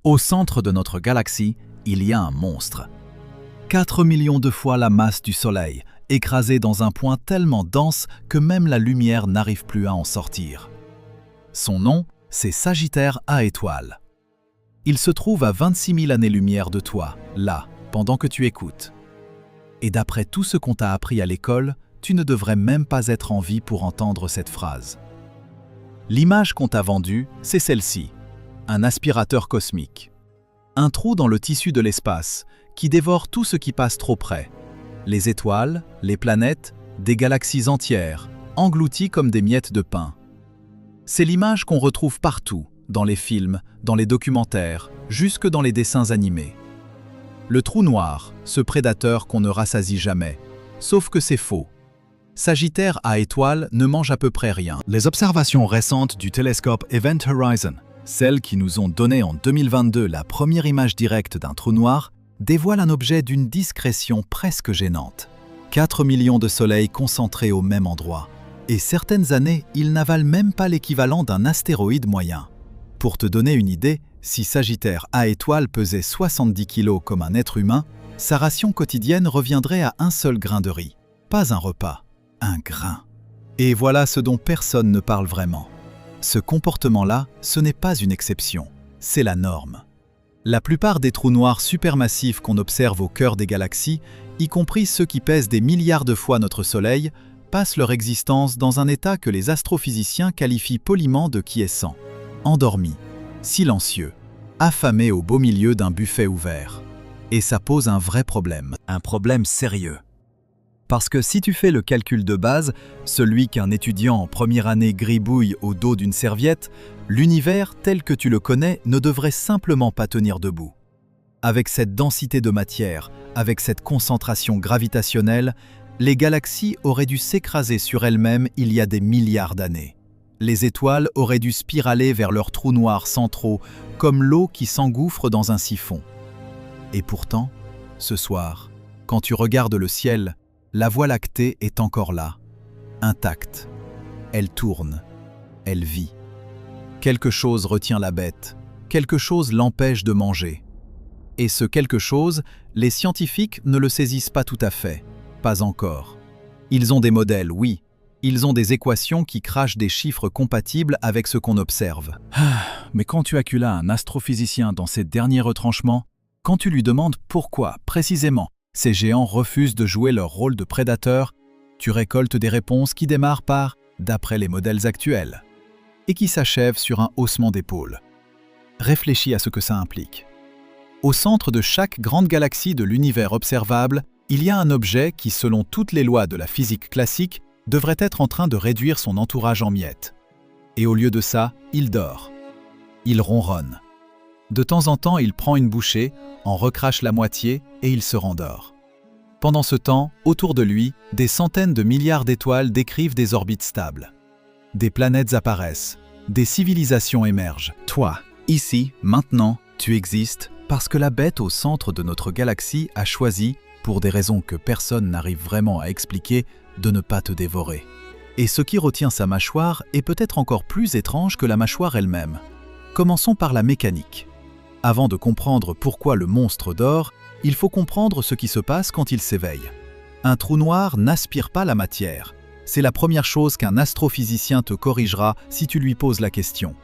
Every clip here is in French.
Au centre de notre galaxie, il y a un monstre. 4 millions de fois la masse du Soleil, écrasé dans un point tellement dense que même la lumière n'arrive plus à en sortir. Son nom, c'est Sagittaire A étoile. Il se trouve à 26 000 années-lumière de toi, là, pendant que tu écoutes. Et d'après tout ce qu'on t'a appris à l'école, tu ne devrais même pas être en vie pour entendre cette phrase. L'image qu'on t'a vendue, c'est celle-ci. Un aspirateur cosmique. Un trou dans le tissu de l'espace qui dévore tout ce qui passe trop près. Les étoiles, les planètes, des galaxies entières, englouties comme des miettes de pain. C'est l'image qu'on retrouve partout, dans les films, dans les documentaires, jusque dans les dessins animés. Le trou noir, ce prédateur qu'on ne rassasie jamais, sauf que c'est faux. Sagittaire A étoile ne mange à peu près rien. Les observations récentes du télescope Event Horizon, celles qui nous ont donné en 2022 la première image directe d'un trou noir, dévoilent un objet d'une discrétion presque gênante. 4 millions de soleils concentrés au même endroit. Et certaines années, ils n'avalent même pas l'équivalent d'un astéroïde moyen. Pour te donner une idée, si Sagittaire A étoile pesait 70 kg comme un être humain, sa ration quotidienne reviendrait à un seul grain de riz. Pas un repas, un grain. Et voilà ce dont personne ne parle vraiment. Ce comportement-là, ce n'est pas une exception, c'est la norme. La plupart des trous noirs supermassifs qu'on observe au cœur des galaxies, y compris ceux qui pèsent des milliards de fois notre Soleil, passent leur existence dans un état que les astrophysiciens qualifient poliment de quiescent, endormi, silencieux, affamé au beau milieu d'un buffet ouvert. Et ça pose un vrai problème, un problème sérieux. Parce que si tu fais le calcul de base, celui qu'un étudiant en première année gribouille au dos d'une serviette, l'univers tel que tu le connais ne devrait simplement pas tenir debout. Avec cette densité de matière, avec cette concentration gravitationnelle, les galaxies auraient dû s'écraser sur elles-mêmes il y a des milliards d'années. Les étoiles auraient dû spiraler vers leurs trous noirs centraux, comme l'eau qui s'engouffre dans un siphon. Et pourtant, ce soir, quand tu regardes le ciel, la Voie lactée est encore là, intacte. Elle tourne, elle vit. Quelque chose retient la bête, quelque chose l'empêche de manger. Et ce quelque chose, les scientifiques ne le saisissent pas tout à fait, pas encore. Ils ont des modèles, oui, ils ont des équations qui crachent des chiffres compatibles avec ce qu'on observe. Mais quand tu accules un astrophysicien dans ses derniers retranchements, quand tu lui demandes pourquoi, précisément, ces géants refusent de jouer leur rôle de prédateurs, tu récoltes des réponses qui démarrent par « d'après les modèles actuels » et qui s'achèvent sur un haussement d'épaule. Réfléchis à ce que ça implique. Au centre de chaque grande galaxie de l'univers observable, il y a un objet qui, selon toutes les lois de la physique classique, devrait être en train de réduire son entourage en miettes. Et au lieu de ça, il dort. Il ronronne. De temps en temps, il prend une bouchée, en recrache la moitié et il se rendort. Pendant ce temps, autour de lui, des centaines de milliards d'étoiles décrivent des orbites stables. Des planètes apparaissent, des civilisations émergent. Toi, ici, maintenant, tu existes parce que la bête au centre de notre galaxie a choisi, pour des raisons que personne n'arrive vraiment à expliquer, de ne pas te dévorer. Et ce qui retient sa mâchoire est peut-être encore plus étrange que la mâchoire elle-même. Commençons par la mécanique. Avant de comprendre pourquoi le monstre dort, il faut comprendre ce qui se passe quand il s'éveille. Un trou noir n'aspire pas la matière. C'est la première chose qu'un astrophysicien te corrigera si tu lui poses la question.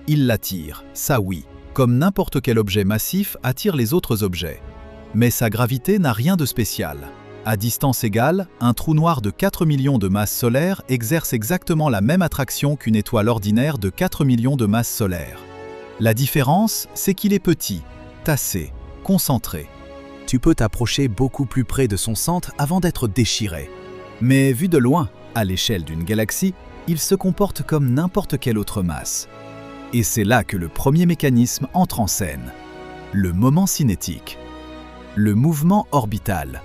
Il l'attire, ça oui, comme n'importe quel objet massif attire les autres objets. Mais sa gravité n'a rien de spécial. À distance égale, un trou noir de 4 millions de masses solaires exerce exactement la même attraction qu'une étoile ordinaire de 4 millions de masses solaires. La différence, c'est qu'il est petit, tassé, concentré. Tu peux t'approcher beaucoup plus près de son centre avant d'être déchiré. Mais vu de loin, à l'échelle d'une galaxie, il se comporte comme n'importe quelle autre masse. Et c'est là que le premier mécanisme entre en scène. Le moment cinétique. Le mouvement orbital.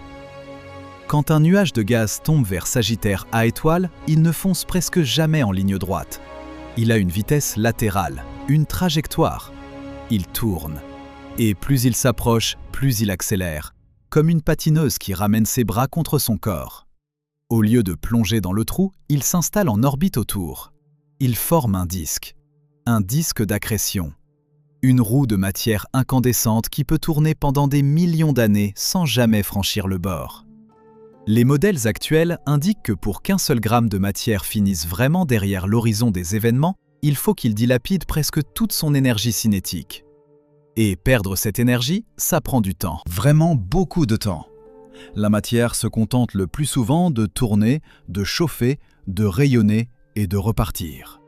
Quand un nuage de gaz tombe vers Sagittaire A étoile, il ne fonce presque jamais en ligne droite. Il a une vitesse latérale, une trajectoire. Il tourne. Et plus il s'approche, plus il accélère, comme une patineuse qui ramène ses bras contre son corps. Au lieu de plonger dans le trou, il s'installe en orbite autour. Il forme un disque d'accrétion. Une roue de matière incandescente qui peut tourner pendant des millions d'années sans jamais franchir le bord. Les modèles actuels indiquent que pour qu'un seul gramme de matière finisse vraiment derrière l'horizon des événements, il faut qu'il dilapide presque toute son énergie cinétique. Et perdre cette énergie, ça prend du temps. Vraiment beaucoup de temps. La matière se contente le plus souvent de tourner, de chauffer, de rayonner et de repartir.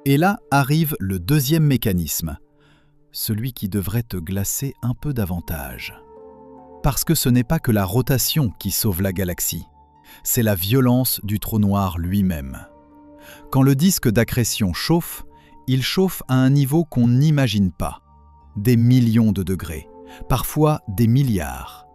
Et là arrive le deuxième mécanisme, celui qui devrait te glacer un peu davantage. Parce que ce n'est pas que la rotation qui sauve la galaxie, c'est la violence du trou noir lui-même. Quand le disque d'accrétion chauffe, il chauffe à un niveau qu'on n'imagine pas. Des millions de degrés, parfois des milliards.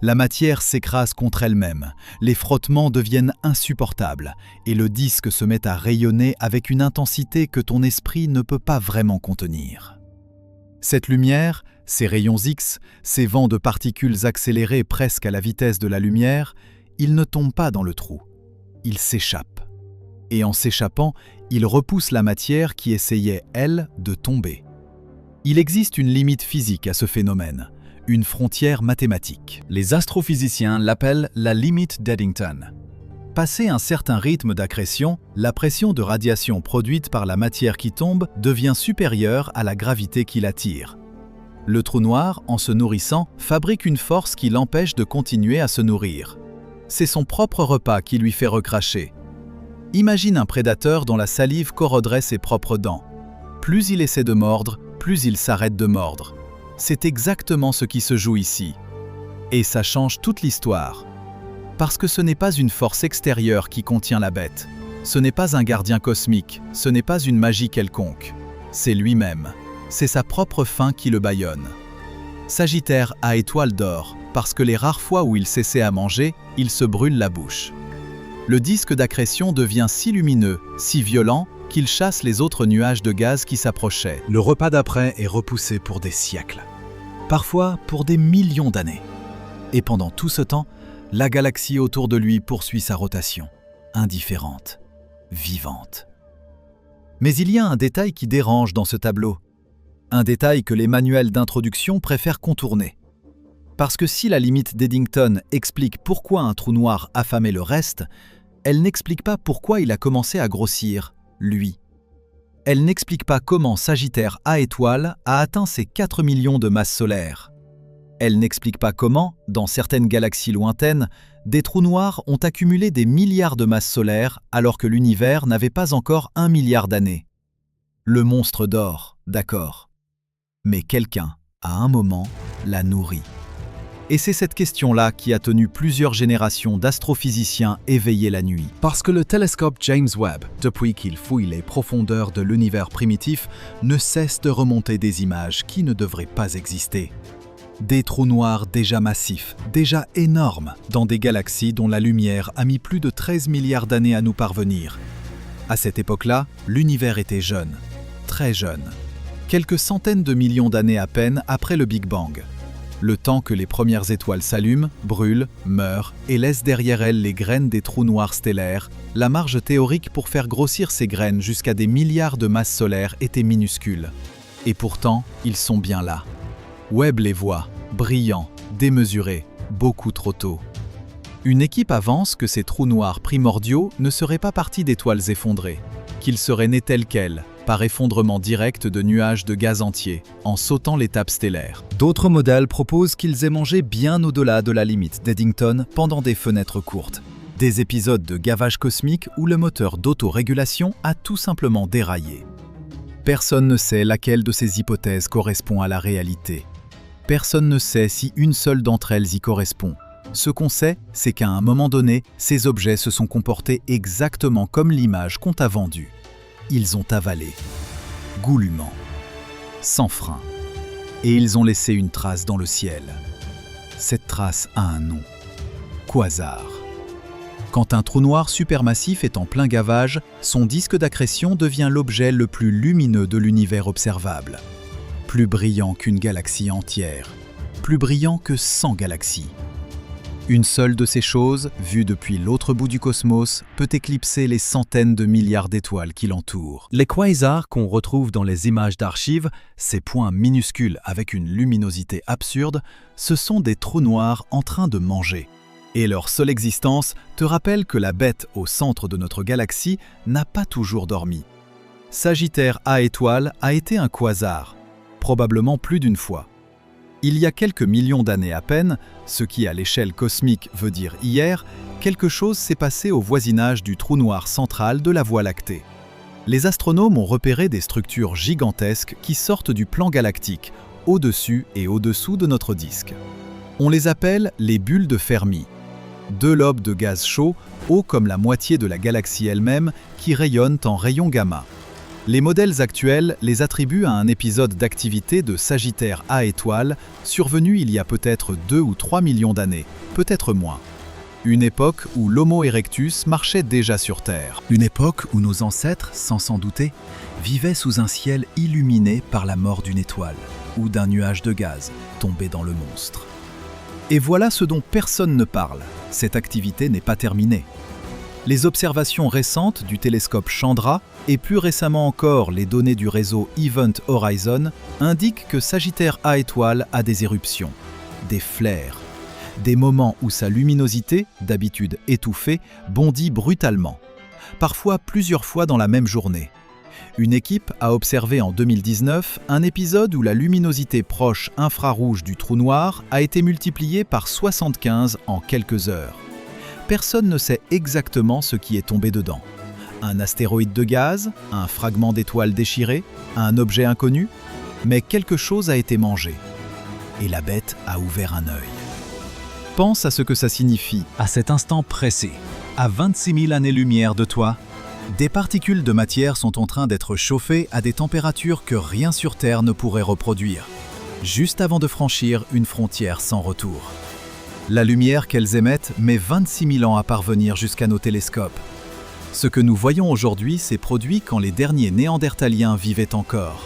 La matière s'écrase contre elle-même, les frottements deviennent insupportables et le disque se met à rayonner avec une intensité que ton esprit ne peut pas vraiment contenir. Cette lumière, ces rayons X, ces vents de particules accélérés presque à la vitesse de la lumière, ils ne tombent pas dans le trou, ils s'échappent. Et en s'échappant, ils repoussent la matière qui essayait, elle, de tomber. Il existe une limite physique à ce phénomène, une frontière mathématique. Les astrophysiciens l'appellent la limite d'Eddington. Passé un certain rythme d'accrétion, la pression de radiation produite par la matière qui tombe devient supérieure à la gravité qui l'attire. Le trou noir, en se nourrissant, fabrique une force qui l'empêche de continuer à se nourrir. C'est son propre repas qui lui fait recracher. Imagine un prédateur dont la salive corroderait ses propres dents. Plus il essaie de mordre, plus il s'arrête de mordre. C'est exactement ce qui se joue ici. Et ça change toute l'histoire. Parce que ce n'est pas une force extérieure qui contient la bête. Ce n'est pas un gardien cosmique, ce n'est pas une magie quelconque. C'est lui-même. C'est sa propre faim qui le bâillonne. Sagittaire a étoile d'or, parce que les rares fois où il cessait à manger, il se brûle la bouche. Le disque d'accrétion devient si lumineux, si violent, qu'il chasse les autres nuages de gaz qui s'approchaient. Le repas d'après est repoussé pour des siècles. Parfois pour des millions d'années. Et pendant tout ce temps, la galaxie autour de lui poursuit sa rotation, indifférente, vivante. Mais il y a un détail qui dérange dans ce tableau. Un détail que les manuels d'introduction préfèrent contourner. Parce que si la limite d'Eddington explique pourquoi un trou noir affamait le reste, elle n'explique pas pourquoi il a commencé à grossir, lui. Elle n'explique pas comment Sagittaire A étoile a atteint ses 4 millions de masses solaires. Elle n'explique pas comment, dans certaines galaxies lointaines, des trous noirs ont accumulé des milliards de masses solaires alors que l'univers n'avait pas encore 1 milliard d'années. Le monstre dort, d'accord. Mais quelqu'un, à un moment, l'a nourri. Et c'est cette question-là qui a tenu plusieurs générations d'astrophysiciens éveillés la nuit. Parce que le télescope James Webb, depuis qu'il fouille les profondeurs de l'univers primitif, ne cesse de remonter des images qui ne devraient pas exister. Des trous noirs déjà massifs, déjà énormes, dans des galaxies dont la lumière a mis plus de 13 milliards d'années à nous parvenir. À cette époque-là, l'univers était jeune, très jeune. Quelques centaines de millions d'années à peine après le Big Bang. Le temps que les premières étoiles s'allument, brûlent, meurent et laissent derrière elles les graines des trous noirs stellaires, la marge théorique pour faire grossir ces graines jusqu'à des milliards de masses solaires était minuscule. Et pourtant, ils sont bien là. Webb les voit, brillants, démesurés, beaucoup trop tôt. Une équipe avance que ces trous noirs primordiaux ne seraient pas partis d'étoiles effondrées, qu'ils seraient nés tels quels, par effondrement direct de nuages de gaz entiers, en sautant l'étape stellaire. D'autres modèles proposent qu'ils aient mangé bien au-delà de la limite d'Eddington pendant des fenêtres courtes. Des épisodes de gavage cosmique où le moteur d'autorégulation a tout simplement déraillé. Personne ne sait laquelle de ces hypothèses correspond à la réalité. Personne ne sait si une seule d'entre elles y correspond. Ce qu'on sait, c'est qu'à un moment donné, ces objets se sont comportés exactement comme l'image qu'on t'a vendue. Ils ont avalé, goulûment, sans frein, et ils ont laissé une trace dans le ciel. Cette trace a un nom, quasar. Quand un trou noir supermassif est en plein gavage, son disque d'accrétion devient l'objet le plus lumineux de l'univers observable. Plus brillant qu'une galaxie entière, plus brillant que 100 galaxies. Une seule de ces choses, vue depuis l'autre bout du cosmos, peut éclipser les centaines de milliards d'étoiles qui l'entourent. Les quasars qu'on retrouve dans les images d'archives, ces points minuscules avec une luminosité absurde, ce sont des trous noirs en train de manger. Et leur seule existence te rappelle que la bête au centre de notre galaxie n'a pas toujours dormi. Sagittaire A étoile a été un quasar, probablement plus d'une fois. Il y a quelques millions d'années à peine, ce qui à l'échelle cosmique veut dire hier, quelque chose s'est passé au voisinage du trou noir central de la Voie lactée. Les astronomes ont repéré des structures gigantesques qui sortent du plan galactique, au-dessus et au-dessous de notre disque. On les appelle les bulles de Fermi. Deux lobes de gaz chaud, hauts comme la moitié de la galaxie elle-même, qui rayonnent en rayons gamma. Les modèles actuels les attribuent à un épisode d'activité de Sagittaire A étoile survenu il y a peut-être 2 ou 3 millions d'années, peut-être moins. Une époque où l'Homo erectus marchait déjà sur Terre. Une époque où nos ancêtres, sans s'en douter, vivaient sous un ciel illuminé par la mort d'une étoile ou d'un nuage de gaz tombé dans le monstre. Et voilà ce dont personne ne parle. Cette activité n'est pas terminée. Les observations récentes du télescope Chandra et plus récemment encore les données du réseau Event Horizon indiquent que Sagittaire A étoile a des éruptions, des flares, des moments où sa luminosité, d'habitude étouffée, bondit brutalement, parfois plusieurs fois dans la même journée. Une équipe a observé en 2019 un épisode où la luminosité proche infrarouge du trou noir a été multipliée par 75 en quelques heures. Personne ne sait exactement ce qui est tombé dedans. Un astéroïde de gaz, un fragment d'étoile déchiré, un objet inconnu, mais quelque chose a été mangé. Et la bête a ouvert un œil. Pense à ce que ça signifie, à cet instant précis, à 26 000 années-lumière de toi. Des particules de matière sont en train d'être chauffées à des températures que rien sur Terre ne pourrait reproduire, juste avant de franchir une frontière sans retour. La lumière qu'elles émettent met 26 000 ans à parvenir jusqu'à nos télescopes. Ce que nous voyons aujourd'hui s'est produit quand les derniers Néandertaliens vivaient encore.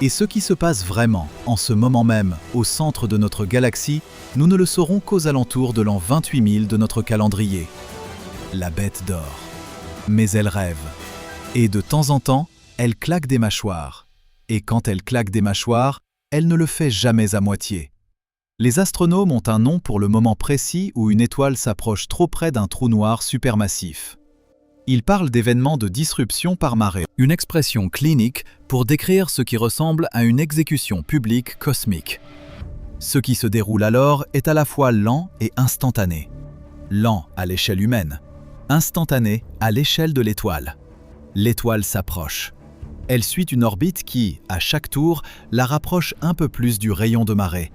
Et ce qui se passe vraiment, en ce moment même, au centre de notre galaxie, nous ne le saurons qu'aux alentours de l'an 28 000 de notre calendrier. La bête dort. Mais elle rêve. Et de temps en temps, elle claque des mâchoires. Et quand elle claque des mâchoires, elle ne le fait jamais à moitié. Les astronomes ont un nom pour le moment précis où une étoile s'approche trop près d'un trou noir supermassif. Ils parlent d'événements de disruption par marée, une expression clinique pour décrire ce qui ressemble à une exécution publique cosmique. Ce qui se déroule alors est à la fois lent et instantané. Lent à l'échelle humaine, instantané à l'échelle de l'étoile. L'étoile s'approche. Elle suit une orbite qui, à chaque tour, la rapproche un peu plus du rayon de marée.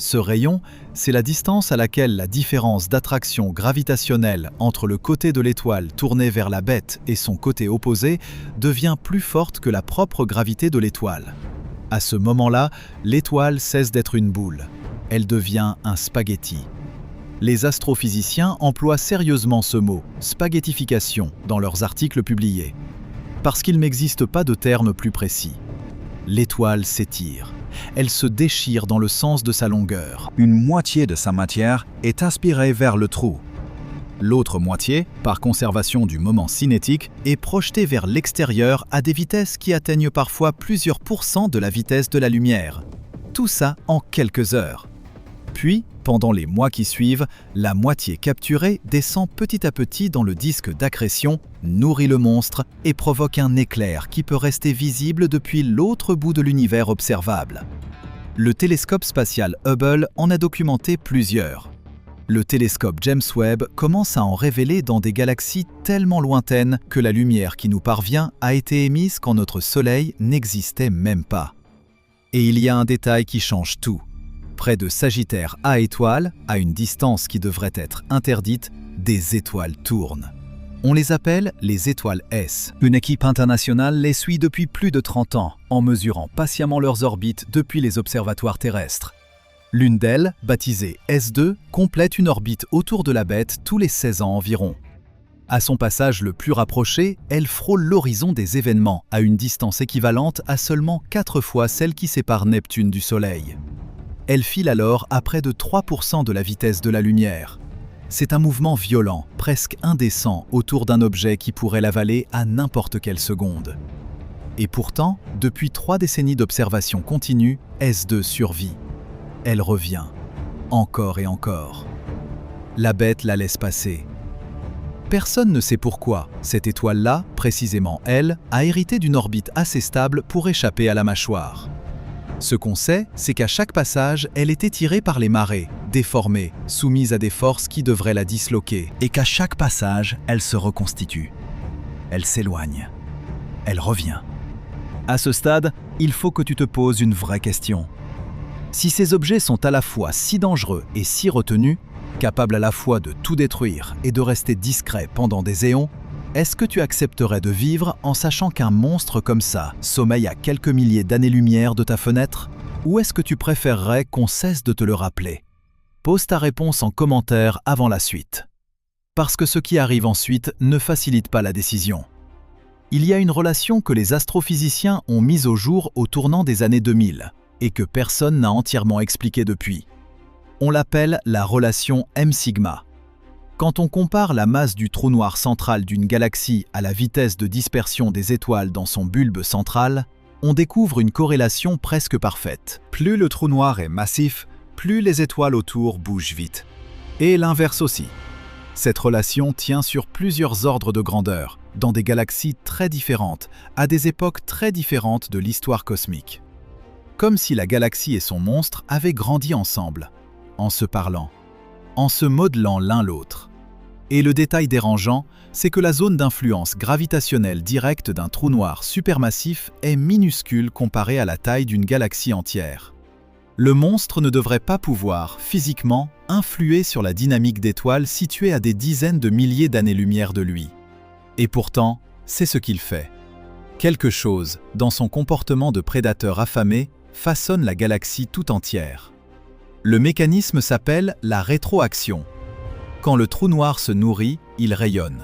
Ce rayon, c'est la distance à laquelle la différence d'attraction gravitationnelle entre le côté de l'étoile tourné vers la bête et son côté opposé devient plus forte que la propre gravité de l'étoile. À ce moment-là, l'étoile cesse d'être une boule. Elle devient un spaghetti. Les astrophysiciens emploient sérieusement ce mot, spaghettification, dans leurs articles publiés. Parce qu'il n'existe pas de terme plus précis. L'étoile s'étire. Elle se déchire dans le sens de sa longueur. Une moitié de sa matière est aspirée vers le trou. L'autre moitié, par conservation du moment cinétique, est projetée vers l'extérieur à des vitesses qui atteignent parfois plusieurs pourcents de la vitesse de la lumière. Tout ça en quelques heures. Puis, pendant les mois qui suivent, la moitié capturée descend petit à petit dans le disque d'accrétion, nourrit le monstre et provoque un éclair qui peut rester visible depuis l'autre bout de l'univers observable. Le télescope spatial Hubble en a documenté plusieurs. Le télescope James Webb commence à en révéler dans des galaxies tellement lointaines que la lumière qui nous parvient a été émise quand notre Soleil n'existait même pas. Et il y a un détail qui change tout. Près de Sagittaire A étoile, à une distance qui devrait être interdite, des étoiles tournent. On les appelle les étoiles S. Une équipe internationale les suit depuis plus de 30 ans, en mesurant patiemment leurs orbites depuis les observatoires terrestres. L'une d'elles, baptisée S2, complète une orbite autour de la bête tous les 16 ans environ. À son passage le plus rapproché, elle frôle l'horizon des événements, à une distance équivalente à seulement 4 fois celle qui sépare Neptune du Soleil. Elle file alors à près de 3% de la vitesse de la lumière. C'est un mouvement violent, presque indécent, autour d'un objet qui pourrait l'avaler à n'importe quelle seconde. Et pourtant, depuis 3 décennies d'observation continue, S2 survit. Elle revient, encore et encore. La bête la laisse passer. Personne ne sait pourquoi cette étoile-là, précisément elle, a hérité d'une orbite assez stable pour échapper à la mâchoire. Ce qu'on sait, c'est qu'à chaque passage, elle est étirée par les marées, déformée, soumise à des forces qui devraient la disloquer, et qu'à chaque passage, elle se reconstitue. Elle s'éloigne. Elle revient. À ce stade, il faut que tu te poses une vraie question. Si ces objets sont à la fois si dangereux et si retenus, capables à la fois de tout détruire et de rester discrets pendant des éons, est-ce que tu accepterais de vivre en sachant qu'un monstre comme ça sommeille à quelques milliers d'années-lumière de ta fenêtre? Ou est-ce que tu préférerais qu'on cesse de te le rappeler? Pose ta réponse en commentaire avant la suite. Parce que ce qui arrive ensuite ne facilite pas la décision. Il y a une relation que les astrophysiciens ont mise au jour au tournant des années 2000 et que personne n'a entièrement expliquée depuis. On l'appelle la relation M-sigma. Quand on compare la masse du trou noir central d'une galaxie à la vitesse de dispersion des étoiles dans son bulbe central, on découvre une corrélation presque parfaite. Plus le trou noir est massif, plus les étoiles autour bougent vite. Et l'inverse aussi. Cette relation tient sur plusieurs ordres de grandeur, dans des galaxies très différentes, à des époques très différentes de l'histoire cosmique. Comme si la galaxie et son monstre avaient grandi ensemble, en se parlant, en se modelant l'un l'autre. Et le détail dérangeant, c'est que la zone d'influence gravitationnelle directe d'un trou noir supermassif est minuscule comparée à la taille d'une galaxie entière. Le monstre ne devrait pas pouvoir, physiquement, influer sur la dynamique d'étoiles situées à des dizaines de milliers d'années-lumière de lui. Et pourtant, c'est ce qu'il fait. Quelque chose, dans son comportement de prédateur affamé, façonne la galaxie tout entière. Le mécanisme s'appelle la rétroaction. Quand le trou noir se nourrit, il rayonne.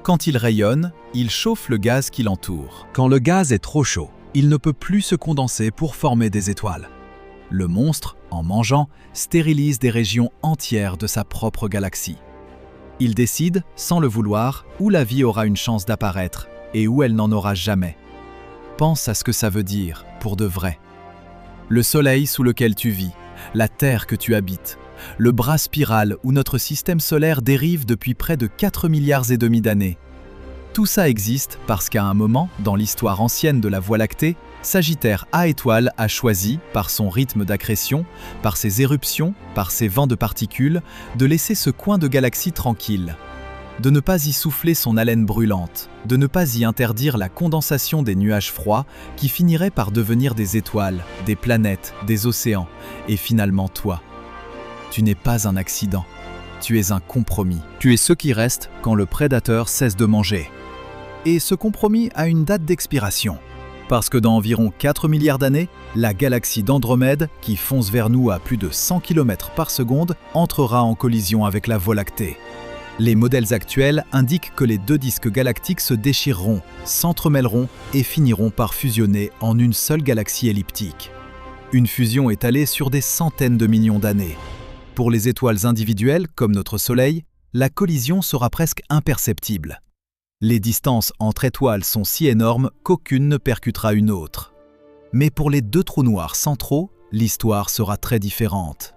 Quand il rayonne, il chauffe le gaz qui l'entoure. Quand le gaz est trop chaud, il ne peut plus se condenser pour former des étoiles. Le monstre, en mangeant, stérilise des régions entières de sa propre galaxie. Il décide, sans le vouloir, où la vie aura une chance d'apparaître et où elle n'en aura jamais. Pense à ce que ça veut dire, pour de vrai. Le soleil sous lequel tu vis, la Terre que tu habites, le bras spiral où notre système solaire dérive depuis près de 4,5 milliards d'années. Tout ça existe parce qu'à un moment, dans l'histoire ancienne de la Voie lactée, Sagittaire A étoile a choisi, par son rythme d'accrétion, par ses éruptions, par ses vents de particules, de laisser ce coin de galaxie tranquille, de ne pas y souffler son haleine brûlante, de ne pas y interdire la condensation des nuages froids qui finiraient par devenir des étoiles, des planètes, des océans, et finalement toi. Tu n'es pas un accident, tu es un compromis. Tu es ce qui reste quand le prédateur cesse de manger. Et ce compromis a une date d'expiration. Parce que dans environ 4 milliards d'années, la galaxie d'Andromède, qui fonce vers nous à plus de 100 km par seconde, entrera en collision avec la Voie lactée. Les modèles actuels indiquent que les deux disques galactiques se déchireront, s'entremêleront et finiront par fusionner en une seule galaxie elliptique. Une fusion étalée sur des centaines de millions d'années. Pour les étoiles individuelles, comme notre Soleil, la collision sera presque imperceptible. Les distances entre étoiles sont si énormes qu'aucune ne percutera une autre. Mais pour les deux trous noirs centraux, l'histoire sera très différente.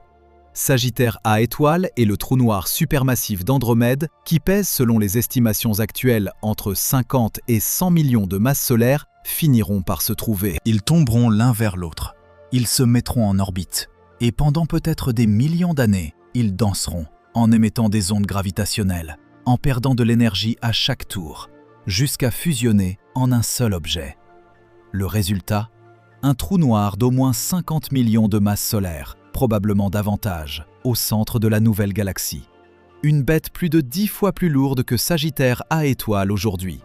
Sagittaire A étoile et le trou noir supermassif d'Andromède, qui pèse selon les estimations actuelles entre 50 et 100 millions de masses solaires, finiront par se trouver. Ils tomberont l'un vers l'autre. Ils se mettront en orbite. Et pendant peut-être des millions d'années, ils danseront en émettant des ondes gravitationnelles, en perdant de l'énergie à chaque tour, jusqu'à fusionner en un seul objet. Le résultat ? Un trou noir d'au moins 50 millions de masses solaires, probablement davantage, au centre de la nouvelle galaxie. Une bête plus de 10 fois plus lourde que Sagittaire A étoile aujourd'hui.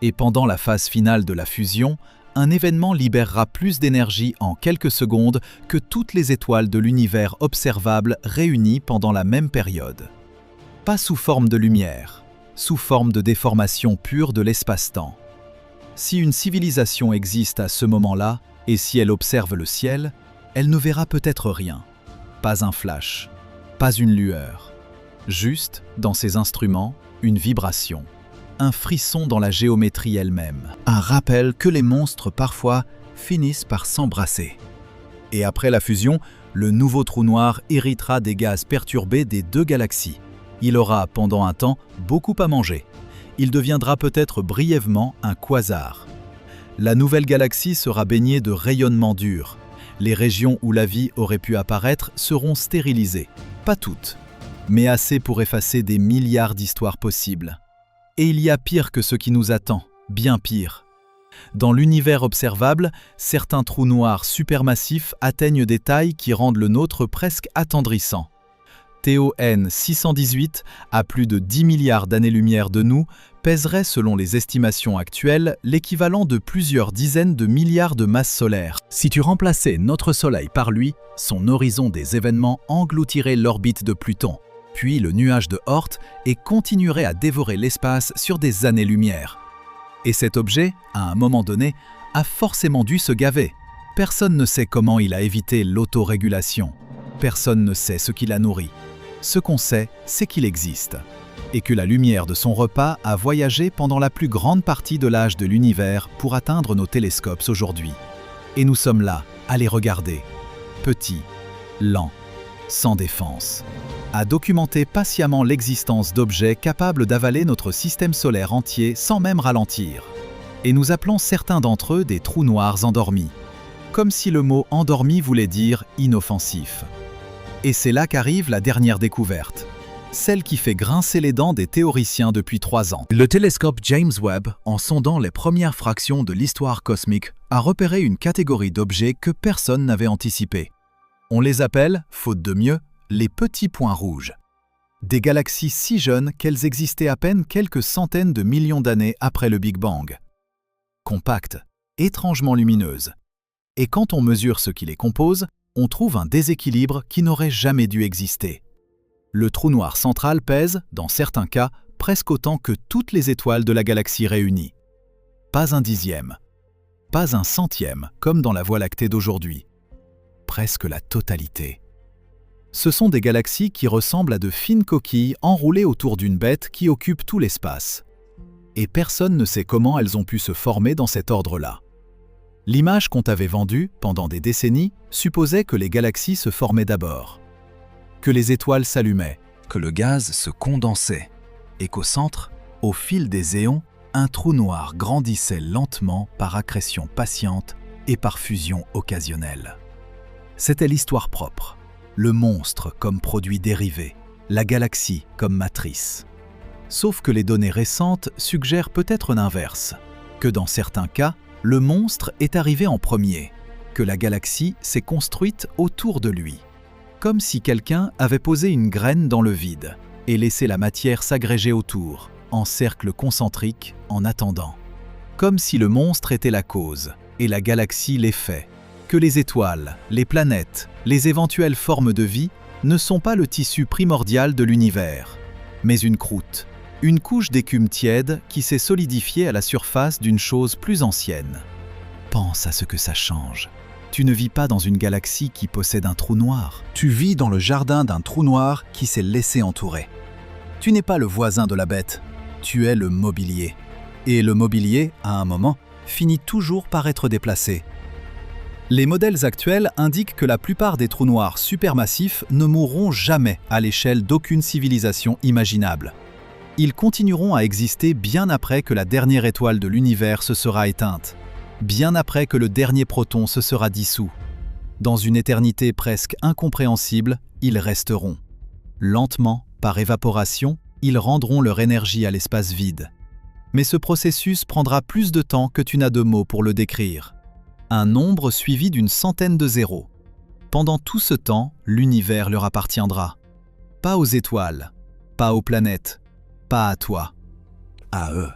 Et pendant la phase finale de la fusion, un événement libérera plus d'énergie en quelques secondes que toutes les étoiles de l'univers observable réunies pendant la même période. Pas sous forme de lumière, sous forme de déformation pure de l'espace-temps. Si une civilisation existe à ce moment-là, et si elle observe le ciel, elle ne verra peut-être rien. Pas un flash, pas une lueur. Juste, dans ses instruments, une vibration. Un frisson dans la géométrie elle-même. Un rappel que les monstres, parfois, finissent par s'embrasser. Et après la fusion, le nouveau trou noir héritera des gaz perturbés des deux galaxies. Il aura, pendant un temps, beaucoup à manger. Il deviendra peut-être brièvement un quasar. La nouvelle galaxie sera baignée de rayonnements durs. Les régions où la vie aurait pu apparaître seront stérilisées. Pas toutes, mais assez pour effacer des milliards d'histoires possibles. Et il y a pire que ce qui nous attend, bien pire. Dans l'univers observable, certains trous noirs supermassifs atteignent des tailles qui rendent le nôtre presque attendrissant. TON 618, à plus de 10 milliards d'années-lumière de nous, pèserait selon les estimations actuelles l'équivalent de plusieurs dizaines de milliards de masses solaires. Si tu remplaçais notre Soleil par lui, son horizon des événements engloutirait l'orbite de Pluton, puis le nuage de Oort et continuerait à dévorer l'espace sur des années-lumière. Et cet objet, à un moment donné, a forcément dû se gaver. Personne ne sait comment il a évité l'autorégulation. Personne ne sait ce qui l'a nourri. Ce qu'on sait, c'est qu'il existe. Et que la lumière de son repas a voyagé pendant la plus grande partie de l'âge de l'univers pour atteindre nos télescopes aujourd'hui. Et nous sommes là, à les regarder. Petits, lents, sans défense. À documenter patiemment l'existence d'objets capables d'avaler notre système solaire entier sans même ralentir. Et nous appelons certains d'entre eux des trous noirs endormis. Comme si le mot « endormi » voulait dire « inoffensif ». Et c'est là qu'arrive la dernière découverte, celle qui fait grincer les dents des théoriciens depuis 3 ans. Le télescope James Webb, en sondant les premières fractions de l'histoire cosmique, a repéré une catégorie d'objets que personne n'avait anticipé. On les appelle, faute de mieux, les petits points rouges. Des galaxies si jeunes qu'elles existaient à peine quelques centaines de millions d'années après le Big Bang. Compactes, étrangement lumineuses. Et quand on mesure ce qui les compose, on trouve un déséquilibre qui n'aurait jamais dû exister. Le trou noir central pèse, dans certains cas, presque autant que toutes les étoiles de la galaxie réunies. Pas un dixième, pas un centième, comme dans la Voie lactée d'aujourd'hui. Presque la totalité. Ce sont des galaxies qui ressemblent à de fines coquilles enroulées autour d'une bête qui occupe tout l'espace. Et personne ne sait comment elles ont pu se former dans cet ordre-là. L'image qu'on t'avait vendue, pendant des décennies, supposait que les galaxies se formaient d'abord, que les étoiles s'allumaient, que le gaz se condensait, et qu'au centre, au fil des éons, un trou noir grandissait lentement par accrétion patiente et par fusion occasionnelle. C'était l'histoire propre. Le monstre comme produit dérivé, la galaxie comme matrice. Sauf que les données récentes suggèrent peut-être l'inverse, que dans certains cas, le monstre est arrivé en premier, que la galaxie s'est construite autour de lui, comme si quelqu'un avait posé une graine dans le vide et laissé la matière s'agréger autour, en cercle concentrique, en attendant. Comme si le monstre était la cause et la galaxie l'effet. Que les étoiles, les planètes, les éventuelles formes de vie ne sont pas le tissu primordial de l'univers, mais une croûte, une couche d'écume tiède qui s'est solidifiée à la surface d'une chose plus ancienne. Pense à ce que ça change. Tu ne vis pas dans une galaxie qui possède un trou noir. Tu vis dans le jardin d'un trou noir qui s'est laissé entourer. Tu n'es pas le voisin de la bête, tu es le mobilier. Et le mobilier, à un moment, finit toujours par être déplacé. Les modèles actuels indiquent que la plupart des trous noirs supermassifs ne mourront jamais à l'échelle d'aucune civilisation imaginable. Ils continueront à exister bien après que la dernière étoile de l'univers se sera éteinte, bien après que le dernier proton se sera dissous. Dans une éternité presque incompréhensible, ils resteront. Lentement, par évaporation, ils rendront leur énergie à l'espace vide. Mais ce processus prendra plus de temps que tu n'as de mots pour le décrire. Un nombre suivi d'une centaine de zéros. Pendant tout ce temps, l'univers leur appartiendra. Pas aux étoiles, pas aux planètes, pas à toi, à eux.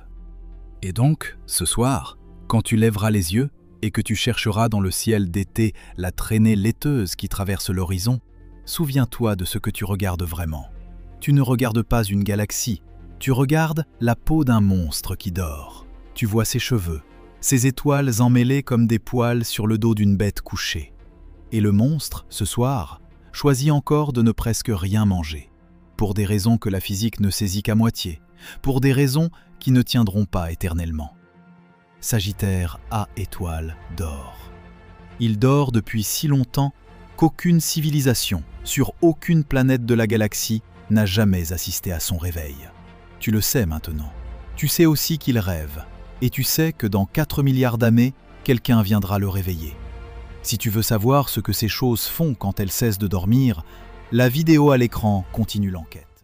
Et donc, ce soir, quand tu lèveras les yeux et que tu chercheras dans le ciel d'été la traînée laiteuse qui traverse l'horizon, souviens-toi de ce que tu regardes vraiment. Tu ne regardes pas une galaxie, tu regardes la peau d'un monstre qui dort. Tu vois ses cheveux, ses étoiles emmêlées comme des poils sur le dos d'une bête couchée. Et le monstre, ce soir, choisit encore de ne presque rien manger, pour des raisons que la physique ne saisit qu'à moitié, pour des raisons qui ne tiendront pas éternellement. Sagittaire A étoile dort. Il dort depuis si longtemps qu'aucune civilisation, sur aucune planète de la galaxie, n'a jamais assisté à son réveil. Tu le sais maintenant. Tu sais aussi qu'il rêve, et tu sais que dans 4 milliards d'années, quelqu'un viendra le réveiller. Si tu veux savoir ce que ces choses font quand elles cessent de dormir, la vidéo à l'écran continue l'enquête.